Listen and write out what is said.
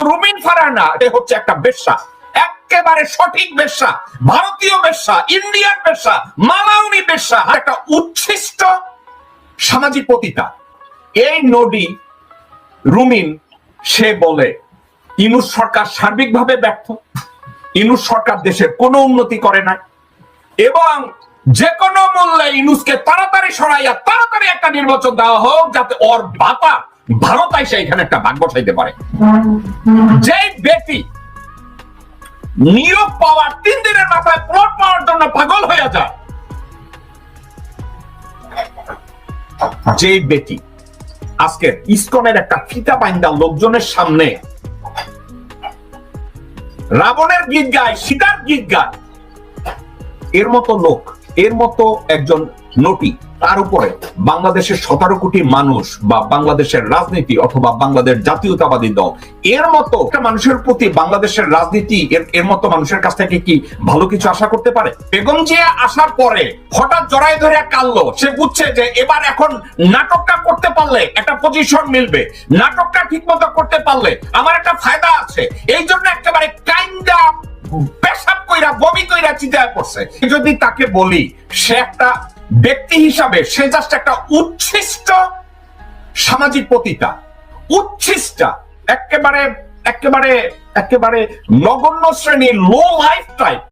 রুমিন ফারহানা হচ্ছে একটা বেশ্যা, একেবারে সঠিক বেশ্যা, ভারতীয় বেশ্যা, ইন্ডিয়ান বেশ্যা, মালাউনি বেশ্যা, একটা উচ্ছিষ্ট সামাজিক পতিতা। এই নডি রুমিন সে বলে ইউনূস সরকার সার্বিকভাবে ব্যর্থ, ইউনূস সরকার দেশের কোনো উন্নতি করে না এবং যে কোনো মূল্যে ইউনূসকে তাড়াতাড়ি সরাইয়া তাড়াতাড়ি একটা নির্বাচন দেওয়া হোক যাতে ওর বাতা ভারত আইসা এখানে একটা ভাগ বসাইতে পারে। যে ব্যক্তি নিয়োগ পাওয়ার 3 দিনের মাথায় প্লট পাওয়ার জন্য পাগল হয়ে যায়, যে ব্যক্তি আজকে ইসকনের একটা ফিতা বাইন্দা লোকজনের সামনে রাবণের গীত গায়, সীতার গীত গায়, এর মতো লোক, এর মতো একজন নটি, তার উপরে বাংলাদেশের 17 কোটি মানুষ বা বাংলাদেশের রাজনীতি অথবা বাংলাদেশ জাতীয়তাবাদী দল, এর মতো একটা মানুষের প্রতি বাংলাদেশের রাজনীতি এর মতো মানুষের কাছ থেকে কি ভালো কিছু আশা করতে পারে? বেগম জিয়া আসার পরে হঠাৎ জড়াই ধরে কাঁদলো, সে বুঝছে যে এবার এখন নাটকটা করতে পারলে একটা পজিশন মিলবে, নাটকটা ঠিক মতো করতে পারলে আমার একটা ফায়দা আছে, এই জন্য একেবারে কাইন্ডা পেশাব কইরা বমি কইরা চিন্তায় পড়ছে। যদি তাকে বলি সে একটা ব্যক্তি হিসাবে সে জাস্ট একটা উচ্ছিষ্ট সামাজিক পতিতা, উচ্ছিষ্টা, একেবারে একেবারে একেবারে নগণ্য শ্রেণীর লো লাইফ টাইপ।